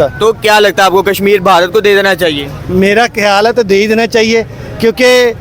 तो क्या लगता है आपको, कश्मीर भारत को दे देना चाहिए? मेरा ख्याल है तो दे ही देना चाहिए, क्योंकि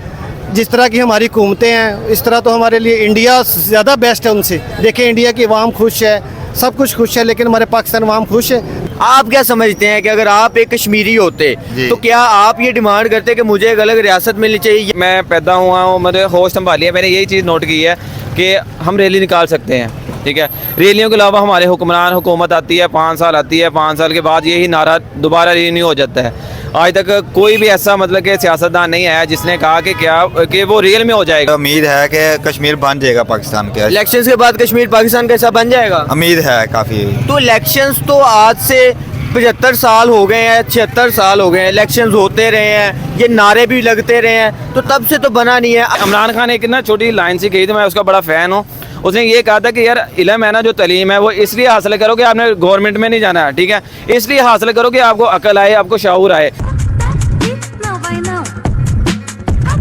जिस तरह की हमारी हुकूमतें हैं इस तरह तो हमारे लिए इंडिया ज़्यादा बेस्ट है उनसे। देखें, इंडिया की आवाम खुश है, सब कुछ खुश है, लेकिन हमारे पाकिस्तान आवाम खुश है। आप क्या समझते हैं कि अगर आप एक कश्मीरी होते तो क्या आप ये डिमांड करते कि मुझे एक अलग रियासत मिलनी चाहिए? मैं पैदा हुआ हूँ, मैंने होश संभाली है, मैंने यही चीज़ नोट की है कि हम रैली निकाल सकते हैं, ठीक है। रैलियों के अलावा हमारे हुक्मरान हुकूमत आती है, 5 साल आती है, 5 साल के बाद यही नारा दोबारा रिन्यू हो जाता है। आज तक कोई भी ऐसा मतलब कि सियासतदान नहीं आया जिसने कहा कि वो रियल में हो जाएगा। उम्मीद है कि कश्मीर बन जाएगा पाकिस्तान के। इलेक्शंस के बाद कश्मीर पाकिस्तान कैसा बन जाएगा? उम्मीद है काफ़ी। तो इलेक्शंस तो आज से 75 साल हो गए हैं, 76 साल हो गए हैं, इलेक्शंस होते रहे हैं, ये नारे भी लगते रहे हैं, तो तब से तो बना नहीं है। इमरान खान एक ना छोटी लाइन सी कही थी, मैं उसका बड़ा फ़ैन हूँ। उसने ये कहा था कि यार इल्म है ना, जो तलीम है वो इसलिए हासिल करो कि आपने गवर्नमेंट में नहीं जाना है, ठीक है, इसलिए हासिल करो कि आपको अकल आए, आपको शऊर आए।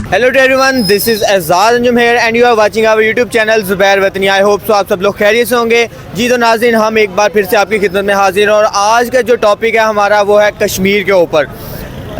Hello to everyone, this is Ejaz Anjum here and you are watching our YouTube channel Zubair Watani. I hope so आप सब लोग खैरियत से होंगे। जी तो नाज़रीन, हम एक बार फिर से आपकी खिदमत में हाजिर हैं और आज का जो टॉपिक है हमारा वो है कश्मीर के ऊपर।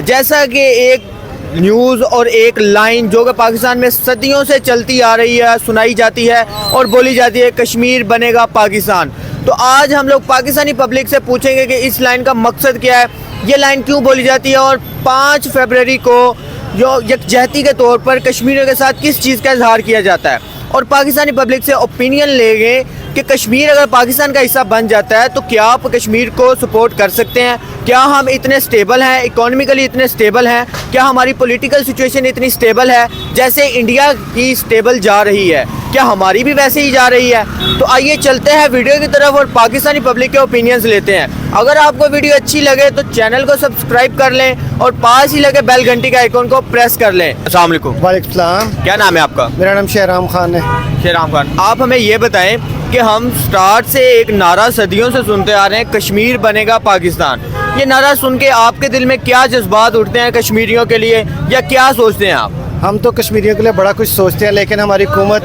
जैसा कि एक न्यूज़ और एक लाइन जो कि पाकिस्तान में सदियों से चलती आ रही है, सुनाई जाती है और बोली जाती है, कश्मीर बनेगा पाकिस्तान। तो आज हम लोग पाकिस्तानी पब्लिक से पूछेंगे कि इस लाइन का मकसद क्या है, ये लाइन क्यों बोली जाती है और 5 फरवरी को जो यकजहती के तौर पर कश्मीरियों के साथ किस चीज़ का इजहार किया जाता है। और पाकिस्तानी पब्लिक से ओपिनियन लेंगे कि कश्मीर अगर पाकिस्तान का हिस्सा बन जाता है तो क्या आप कश्मीर को सपोर्ट कर सकते हैं? क्या हम इतने स्टेबल हैं, इकोनॉमिकली इतने स्टेबल हैं? क्या हमारी पॉलिटिकल सिचुएशन इतनी स्टेबल है जैसे इंडिया की स्टेबल जा रही है? क्या हमारी भी वैसे ही जा रही है? तो आइए चलते हैं वीडियो की तरफ और पाकिस्तानी पब्लिक के ओपिनियंस लेते हैं। अगर आपको वीडियो अच्छी लगे तो चैनल को सब्सक्राइब कर लें और पास ही लगे बेल घंटी का आइकॉन को प्रेस कर लें। अस्सलाम वालेकुम। वालेकुम सलाम। क्या नाम है आपका? मेरा नाम शेहराम खान है। शेहराम खान, आप हमें ये बताएं कि हम स्टार्ट से एक नारा सदियों से सुनते आ रहे हैं, कश्मीर बनेगा पाकिस्तान। ये नारा सुन के आपके दिल में क्या जज्बात उठते हैं कश्मीरियों के लिए, या क्या सोचते हैं आप? हम तो कश्मीरियों के लिए बड़ा कुछ सोचते हैं, लेकिन हमारी हुकूमत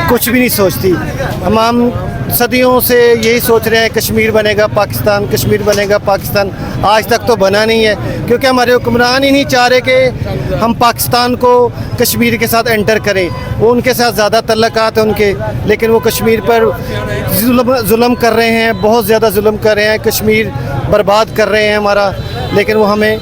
कुछ भी नहीं सोचती। हम सदियों से यही सोच रहे हैं, कश्मीर बनेगा पाकिस्तान, कश्मीर बनेगा पाकिस्तान। आज तक तो बना नहीं है, क्योंकि हमारे हुक्मरान ही नहीं चाह रहे कि हम पाकिस्तान को कश्मीर के साथ एंटर करें। वो उनके साथ ज़्यादा तल्लुकात हैं उनके, लेकिन वो कश्मीर पर जुल्म कर रहे हैं, बहुत ज़्यादा जुल्म कर रहे हैं, कश्मीर बर्बाद कर रहे हैं हमारा। लेकिन वो हमें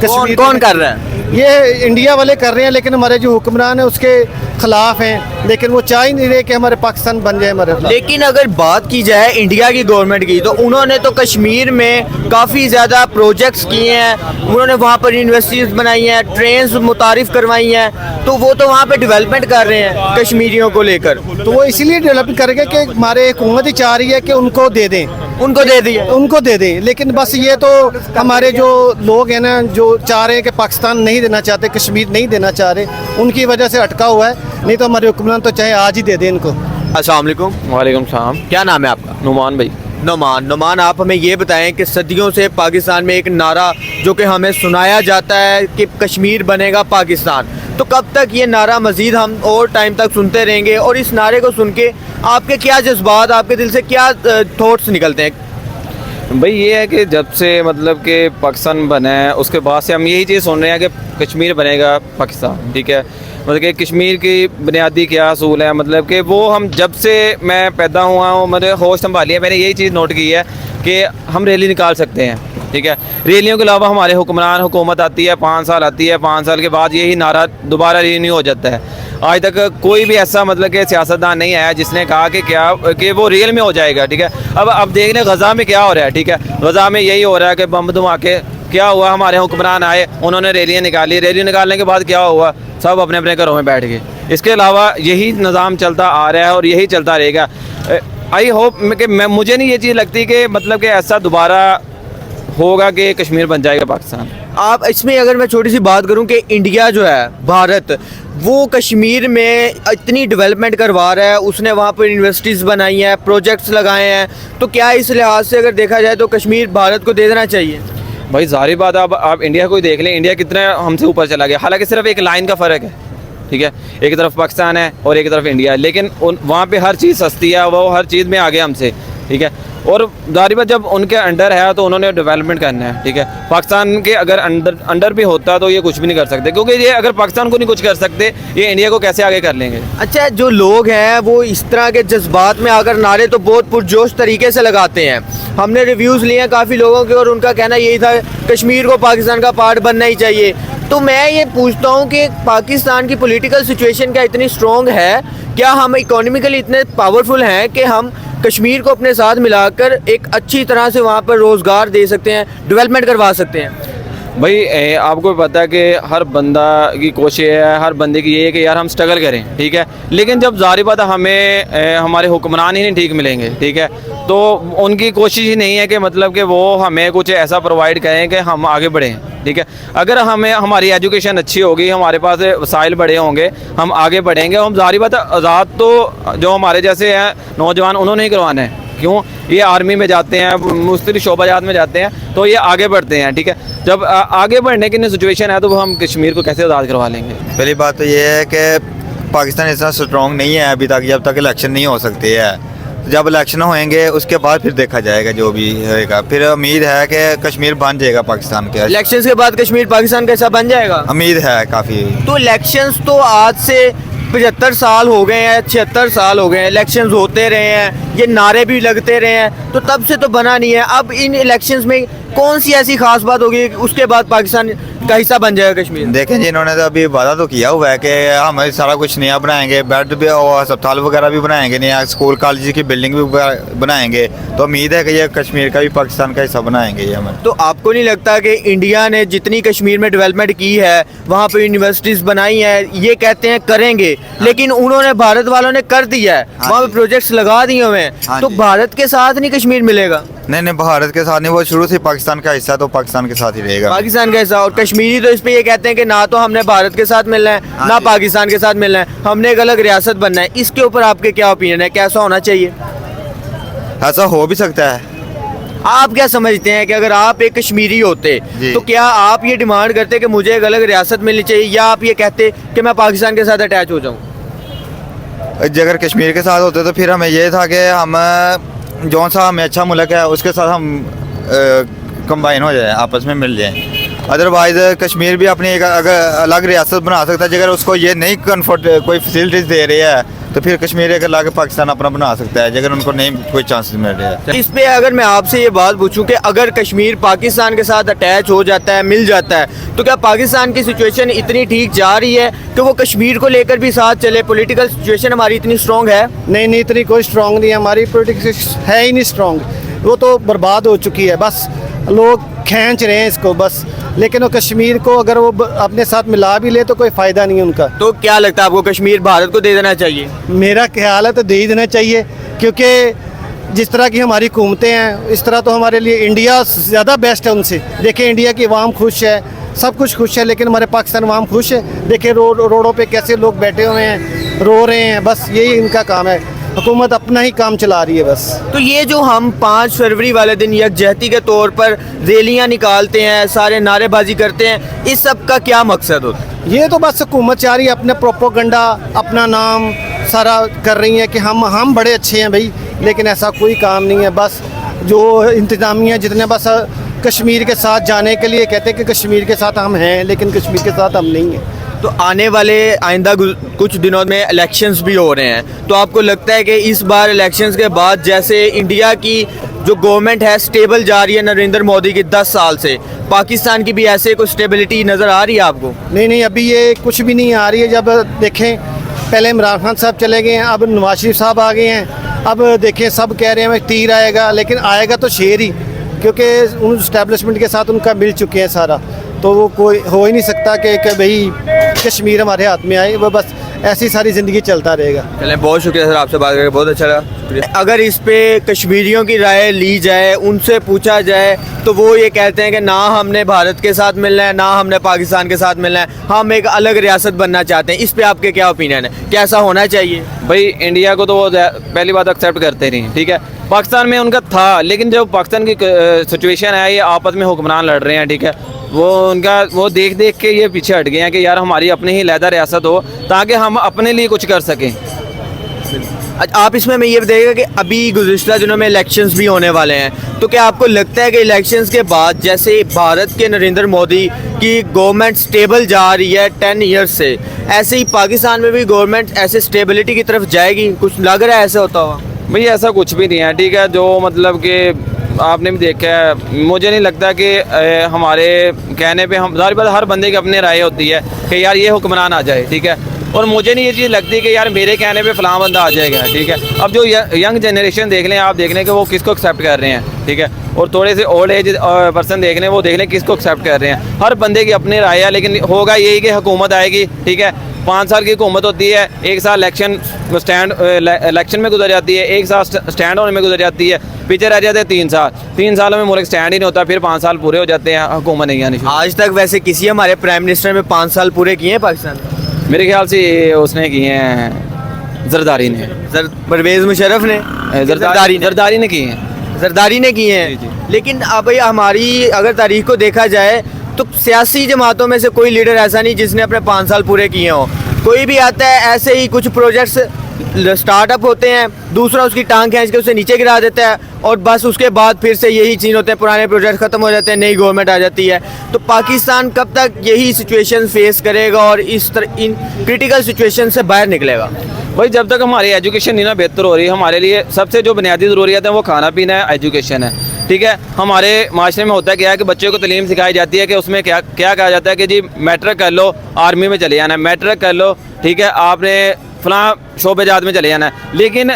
कश्मीर कौन कर रहा है? ये इंडिया वाले कर रहे हैं, लेकिन हमारे जो हुक्मरान हैं उसके खिलाफ हैं, लेकिन वो चाह ही नहीं रहे कि हमारे पाकिस्तान बन जाए हमारे खिलाफ। लेकिन अगर बात की जाए इंडिया की गवर्नमेंट की, तो उन्होंने तो कश्मीर में काफ़ी ज़्यादा प्रोजेक्ट्स किए हैं, उन्होंने वहाँ पर यूनिवर्सिटीज़ बनाई हैं, ट्रेन्स मुतारिफ करवाई हैं, तो वो तो वहाँ पे डेवलपमेंट कर रहे हैं कश्मीरियों को लेकर। तो वो इसीलिए डेवलप करेंगे कि हमारे हुकूमत ही चाह रही है कि उनको दे दें, उनको दे दिया, उनको दे दें। लेकिन बस ये तो हमारे जो लोग हैं ना, जो चाह रहे हैं कि पाकिस्तान नहीं देना चाहते, कश्मीर नहीं देना चाह रहे, उनकी वजह से अटका हुआ है। नहीं तो हमारे हुक्मरान तो चाहे आज ही दे दें इनको। अस्सलाम वालेकुम। वालेकुम सलाम। क्या नाम है आपका? नुमान भाई। नुमान, आप हमें ये बताएं कि सदियों से पाकिस्तान में एक नारा जो कि हमें सुनाया जाता है कि कश्मीर बनेगा पाकिस्तान, तो कब तक ये नारा मज़ीद हम और टाइम तक सुनते रहेंगे? और इस नारे को सुन के आपके क्या जज्बात, आपके दिल से क्या थॉट्स निकलते हैं? भाई ये है कि जब से मतलब कि पाकिस्तान बना है उसके बाद से हम यही चीज़ सुन रहे हैं कि कश्मीर बनेगा पाकिस्तान, ठीक है। मतलब कि कश्मीर की बुनियादी क्या असूल है, मतलब कि वो हम जब से मैं पैदा हुआ हूँ, मैंने होश संभाली है, मैंने यही चीज़ नोट की है कि हम रैली निकाल सकते हैं, ठीक है। रैलियों के अलावा हमारे हुक्मरान हुकूमत आती है, 5 साल आती है, 5 साल के बाद यही नारा दोबारा रिन्यू हो जाता है। आज तक कोई भी ऐसा मतलब कि सियासतदान नहीं आया जिसने कहा कि वो रियल में हो जाएगा, ठीक है। अब देख लें गज़ा में क्या हो रहा है, ठीक है। गज़ा में यही हो रहा है कि बम धमाके क्या हुआ, हमारे हुक्मरान आए, उन्होंने रैलियाँ निकाली, रैली निकालने के बाद क्या हुआ, सब अपने अपने घरों में बैठ गए। इसके अलावा यही निज़ाम चलता आ रहा है और यही चलता रहेगा। आई होप कि मुझे नहीं ये चीज़ लगती कि मतलब कि ऐसा दोबारा होगा कि कश्मीर बन जाएगा पाकिस्तान। आप इसमें अगर मैं छोटी सी बात करूं कि इंडिया जो है, भारत, वो कश्मीर में इतनी डेवलपमेंट करवा रहा है, उसने वहाँ पर यूनिवर्सिटीज़ बनाई हैं, प्रोजेक्ट्स लगाए हैं, तो क्या इस लिहाज से अगर देखा जाए तो कश्मीर भारत को दे देना चाहिए? भाई ज़ाहिर बात, आप इंडिया को ही देख लें, इंडिया कितना हमसे ऊपर चला गया। हालांकि सिर्फ एक लाइन का फ़र्क है, ठीक है। एक तरफ पाकिस्तान है और एक तरफ इंडिया है, लेकिन वहाँ पे हर चीज़ सस्ती है, वो हर चीज़ में आगे हमसे, ठीक है। और जाहिर बात जब उनके अंडर है तो उन्होंने डेवलपमेंट करना है, ठीक है। पाकिस्तान के अगर अंडर भी होता तो ये कुछ भी नहीं कर सकते, क्योंकि ये अगर पाकिस्तान को नहीं कुछ कर सकते, ये इंडिया को कैसे आगे कर लेंगे। अच्छा, जो लोग हैं वो इस तरह के जज्बात में आकर नारे तो बहुत पुरजोश तरीके से लगाते हैं। हमने रिव्यूज़ लिए हैं काफ़ी लोगों के और उनका कहना यही था कश्मीर को पाकिस्तान का पार्ट बनना ही चाहिए। तो मैं ये पूछता हूँ कि पाकिस्तान की पॉलिटिकल सिचुएशन क्या इतनी स्ट्रॉन्ग है, क्या हम इकोनॉमिकली इतने पावरफुल हैं कि हम कश्मीर को अपने साथ मिलाकर एक अच्छी तरह से वहाँ पर रोज़गार दे सकते हैं, डेवलपमेंट करवा सकते हैं? भाई आपको पता है कि हर बंदा की कोशिश है, हर बंदे की ये है कि यार हम स्ट्रगल करें, ठीक है। लेकिन जब ज़ाहिर बात है हमें हमारे हुक्मरान ही नहीं ठीक मिलेंगे, ठीक है, तो उनकी कोशिश ही नहीं है कि मतलब कि वो हमें कुछ ऐसा प्रोवाइड करें कि हम आगे बढ़ें, ठीक है। अगर हमें हमारी एजुकेशन अच्छी होगी, हमारे पास वसाइल बड़े होंगे, हम आगे बढ़ेंगे। हम ज़ाहिर बात है आज़ाद तो जो हमारे जैसे हैं नौजवान उन्होंने ही करवाना है, क्यों, ये आर्मी में जाते हैं, मुख्तलिफ शोबाजात में जाते हैं, तो ये आगे बढ़ते हैं, ठीक है। जब आगे बढ़ने की सिचुएशन है तो हम कश्मीर को कैसे आज़ाद करवा लेंगे। पहली बात तो ये है कि पाकिस्तान इतना स्ट्रॉन्ग नहीं है अभी तक, जब तक इलेक्शन नहीं हो सकते है। जब इलेक्शन होएंगे उसके बाद फिर देखा जाएगा जो भी होएगा। फिर उम्मीद है कि कश्मीर बन जाएगा पाकिस्तान के। इलेक्शंस के बाद कश्मीर पाकिस्तान कैसा बन जाएगा? उम्मीद है काफ़ी। तो इलेक्शंस तो आज से 75 साल हो गए हैं, 76 साल हो गए हैं, इलेक्शंस होते रहे हैं, ये नारे भी लगते रहे हैं, तो तब से तो बना नहीं है। अब इन इलेक्शंस में कौन सी ऐसी खास बात होगी उसके बाद पाकिस्तान का हिस्सा बन जाएगा कश्मीर? देखें जी, इन्होंने तो अभी वादा तो किया हुआ है कि हम सारा कुछ नया बनाएंगे, बेड भी और अस्पताल वगैरह भी बनाएंगे, नया स्कूल कॉलेज की बिल्डिंग भी बनाएंगे। तो उम्मीद है कि ये कश्मीर का भी पाकिस्तान का हिस्सा बनाएंगे ये हमें। तो आपको नहीं लगता कि इंडिया ने जितनी कश्मीर में डेवलपमेंट की है, वहाँ पे यूनिवर्सिटीज़ बनाई हैं, ये कहते हैं करेंगे, लेकिन उन्होंने भारत वालों ने कर दिया है, वहाँ पे प्रोजेक्ट्स लगा दिए हुए हैं, तो भारत के साथ नहीं कश्मीर मिलेगा? नहीं, भारत के साथ नहीं, वो शुरू से पाकिस्तान का हिस्सा, तो पाकिस्तान के साथ ही रहेगा। पाकिस्तान का हिस्सा। और कश्मीरी तो इस पे ये कहते हैं कि ना तो हमने भारत के साथ मिलना है, ना पाकिस्तान के साथ मिलना है, हमने एक अलग रियासत बनना है। इसके ऊपर आपके क्या ओपिनियन है, कैसा होना चाहिए? ऐसा हो भी सकता है। आप क्या समझते हैं कि अगर आप एक कश्मीरी होते तो क्या आप ये डिमांड करते कि मुझे एक अलग रियासत मिलनी चाहिए, या आप ये कहते कि मैं पाकिस्तान के साथ अटैच हो जाऊँ? अगर कश्मीर के साथ होते तो फिर हमें ये था कि हम जौन सा हमें अच्छा मुल्क है उसके साथ हम कंबाइन हो जाए, आपस में मिल जाएं। अदरवाइज़ कश्मीर भी अपनी एक अगर अलग रियासत बना सकता है। अगर उसको ये नहीं कम्फर्ट कोई फैसिलिटीज़ दे रही है तो फिर कश्मीर एक अलग पाकिस्तान अपना बना सकता है, अगर उनको नहीं कोई चांसेस मिल रहे हैं। इस पे अगर मैं आपसे ये बात पूछूं कि अगर कश्मीर पाकिस्तान के साथ अटैच हो जाता है, मिल जाता है, तो क्या पाकिस्तान की सिचुएशन इतनी ठीक जा रही है कि वो कश्मीर को लेकर भी साथ चले? पॉलिटिकल सिचुएशन हमारी इतनी स्ट्रॉन्ग है? नहीं, इतनी कोई स्ट्रॉन्ग नहीं है, हमारी पॉलिटिक्स है ही नहीं स्ट्रॉन्ग, वो तो बर्बाद हो चुकी है। बस लोग खींच रहे हैं इसको बस, लेकिन वो कश्मीर को अगर वो अपने साथ मिला भी ले तो कोई फ़ायदा नहीं उनका। तो क्या लगता है आपको, कश्मीर भारत को दे देना चाहिए? मेरा ख्याल है तो दे ही देना चाहिए, क्योंकि जिस तरह की हमारी हुकूमतें हैं इस तरह तो हमारे लिए इंडिया ज़्यादा बेस्ट है उनसे। देखिए इंडिया की आवाम खुश है, सब कुछ खुश है, लेकिन हमारे पाकिस्तान आवाम खुश है। देखिए रोडों पे कैसे लोग बैठे हुए हैं, रो रहे हैं, बस यही इनका काम है। हुकूमत अपना ही काम चला रही है बस। तो ये जो हम 5 फरवरी वाले दिन यकजहती के तौर पर रैलियां निकालते हैं, सारे नारेबाजी करते हैं, इस सब का क्या मकसद होता है? ये तो बस हुकूमत चाह रही है अपने प्रोपोगंडा, अपना नाम सारा कर रही है कि हम बड़े अच्छे हैं भाई, लेकिन ऐसा कोई काम नहीं है। बस जो इंतज़ामिया जितने बस कश्मीर के साथ जाने के लिए कहते हैं कि कश्मीर के साथ हम हैं, लेकिन कश्मीर के साथ हम नहीं हैं। तो आने वाले आइंदा कुछ दिनों में इलेक्शंस भी हो रहे हैं, तो आपको लगता है कि इस बार इलेक्शंस के बाद जैसे इंडिया की जो गवर्नमेंट है स्टेबल जा रही है नरेंद्र मोदी की 10 साल से, पाकिस्तान की भी ऐसे कोई स्टेबिलिटी नज़र आ रही है आपको? नहीं, अभी ये कुछ भी नहीं आ रही है। जब देखें पहले इमरान खान साहब चले गए हैं, अब नवाज शरीफ साहब आ गए हैं। अब देखें सब कह रहे हैं तीर आएगा, लेकिन आएगा तो शेर ही, क्योंकि उन इस्टेब्लिशमेंट के साथ उनका मिल चुके हैं सारा। तो वो कोई हो ही नहीं सकता कि भाई कश्मीर हमारे हाथ में आए, वो बस ऐसी सारी ज़िंदगी चलता रहेगा। चलें, बहुत शुक्रिया सर, आपसे बात करके बहुत अच्छा लगा। अगर इस पे कश्मीरियों की राय ली जाए, उनसे पूछा जाए, तो वो ये कहते हैं कि ना हमने भारत के साथ मिलना है, ना हमने पाकिस्तान के साथ मिलना है, हम एक अलग रियासत बनना चाहते हैं। इस पे आपके क्या ओपिनियन है, कैसा होना चाहिए? भाई इंडिया को तो वो पहली बात एक्सेप्ट करते नहीं, ठीक है। पाकिस्तान में उनका था, लेकिन जब पाकिस्तान की सिचुएशन है, ये आपस में हुक्मरान लड़ रहे हैं, ठीक है, वो देख के ये पीछे हट गए हैं कि यार हमारी अपनी ही लहदा रियासत हो ताकि हम अपने लिए कुछ कर सकें। आप इसमें हमें ये बताइएगा कि अभी गुज़िश्ता दिनों में इलेक्शंस भी होने वाले हैं, तो क्या आपको लगता है कि इलेक्शंस के बाद जैसे भारत के नरेंद्र मोदी की गवर्नमेंट स्टेबल जा रही है 10 ईयर्स से, ऐसे ही पाकिस्तान में भी गवर्नमेंट ऐसे स्टेबिलिटी की तरफ जाएगी? कुछ लग रहा है ऐसा होता हुआ? भाई ऐसा कुछ भी नहीं है, ठीक है। जो मतलब कि आपने भी देखा है, मुझे नहीं लगता कि हमारे कहने पे हम ज़ाहिर बात हर बंदे की अपनी राय होती है कि यार ये हुक्मरान आ जाए, ठीक है। और मुझे नहीं ये चीज़ लगती कि यार मेरे कहने पे फ़लाँ बंदा आ जाएगा, ठीक है। अब जो यंग जनरेशन देख लें, आप देख लें कि वो किसको एक्सेप्ट कर रहे हैं, ठीक है। और थोड़े से ओल्ड एज पर्सन देख लें, वो देख लें किसको एक्सेप्ट कर रहे हैं। हर बंदे की अपनी राय है, लेकिन होगा यही कि हुकूमत आएगी, ठीक है। 5 साल की हुकूमत होती है, 1 साल इलेक्शन में गुजर जाती है, 1 साल स्टैंड होने में गुजर जाती है, पीछे रह जाते हैं 3 साल। 3 सालों में मुल्क स्टैंड ही नहीं होता, फिर 5 साल पूरे हो जाते हैं, हुकूमत नहीं आनी। आज तक वैसे किसी हमारे प्राइम मिनिस्टर में 5 साल पूरे किए हैं पाकिस्तान में? मेरे ख्याल से उसने किए हैं जरदारी ने, परवेज़ मुशर्रफ ने, जरदारी ने किए हैं, जरदारी ने किए जी, जी। हैं। लेकिन अब भाई हमारी अगर तारीख को देखा जाए तो सियासी जमातों में से कोई लीडर ऐसा नहीं जिसने अपने 5 साल पूरे किए हों। कोई भी आता है ऐसे ही कुछ प्रोजेक्ट्स स्टार्टअप होते हैं, दूसरा उसकी टांग खींच के उसे नीचे गिरा देता है और बस उसके बाद फिर से यही चीज़ होते हैं, पुराने प्रोजेक्ट ख़त्म हो जाते हैं, नई गवर्नमेंट आ जाती है। तो पाकिस्तान कब तक यही सिचुएशन फेस करेगा और इन क्रिटिकल सिचुएशन से बाहर निकलेगा? भाई जब तक हमारी एजुकेशन नहीं ना बेहतर हो रही, हमारे लिए सबसे जो बुनियादी ज़रूरियत है वो खाना पीना है, एजुकेशन है, ठीक है। हमारे माशरे में होता क्या है कि बच्चों को तालीम सिखाई जाती है कि उसमें क्या क्या कहा जाता है कि जी मैट्रिक कर लो, आर्मी में चले जाना है, मैट्रिक कर लो, ठीक है, आपने फलां शोबेजात में चले जाना है। लेकिन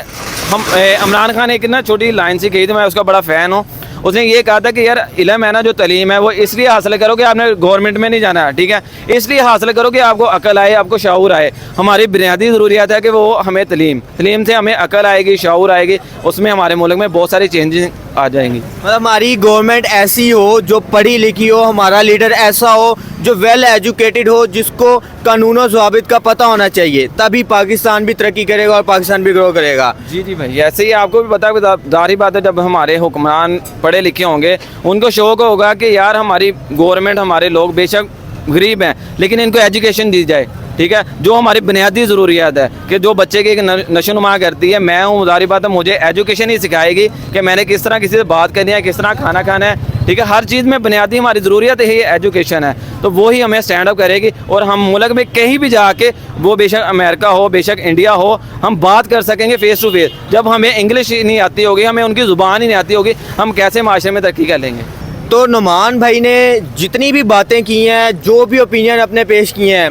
हम इमरान खान एक ना छोटी लाइन सी कही थी, मैं उसका बड़ा फ़ैन हूँ। उसने ये कहा था कि यार इल्म है ना, जो तालीम है वो इसलिए हासिल करो कि आपने गवर्नमेंट में नहीं जाना है, ठीक है। इसलिए हासिल करो कि आपको अकल आए, आपको शऊर आए। हमारी बुनियादी ज़रूरियत है कि वो हमें तलीम से हमें अकल आएगी, शऊर आएगी, उसमें हमारे मुल्क में बहुत सारी चेंजेस आ जाएंगी। मतलब हमारी गवर्नमेंट ऐसी हो जो पढ़ी लिखी हो, हमारा लीडर ऐसा हो जो वेल एजुकेटेड हो, जिसको कानून और ज़वाबित का पता होना चाहिए, तभी पाकिस्तान भी तरक्की करेगा और पाकिस्तान भी ग्रो करेगा। जी जी भाई, ऐसे ही आपको भी पता है, जाहिर बात है जब हमारे हुक्मरान पढ़े लिखे होंगे, उनको शौक़ होगा कि यार हमारी गवर्नमेंट, हमारे लोग बेशक गरीब हैं लेकिन इनको एजुकेशन दी जाए, ठीक है। जो हमारी बुनियादी ज़रूरियात है कि जो बच्चे की एक नशोनुमा करती है, मैं हूँ, जाहिर बात है मुझे एजुकेशन ही सिखाएगी कि मैंने किस तरह किसी से बात करनी है, किस तरह खाना खाना है, ठीक है। हर चीज़ में बुनियादी हमारी ज़रूरियत ही एजुकेशन है, तो वो ही हमें स्टैंड अप करेगी। और हम मुल्क में कहीं भी जाके, वो बेशक अमेरिका हो, बेशक इंडिया हो, हम बात कर सकेंगे फेस टू फेस। जब हमें इंग्लिश ही नहीं आती होगी, हमें उनकी ज़ुबान ही नहीं आती होगी, हम कैसे माशरे में तरक्की कर लेंगे? तो नुमान भाई ने जितनी भी बातें की हैं, जो भी ओपिनियन अपने पेश किए हैं,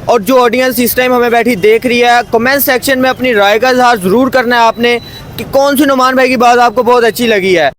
और जो ऑडियंस इस टाइम हमें बैठी देख रही है, कमेंट सेक्शन में अपनी राय का इजहार ज़रूर करना है आपने कि कौन सी नुमान भाई की बात आपको बहुत अच्छी लगी है।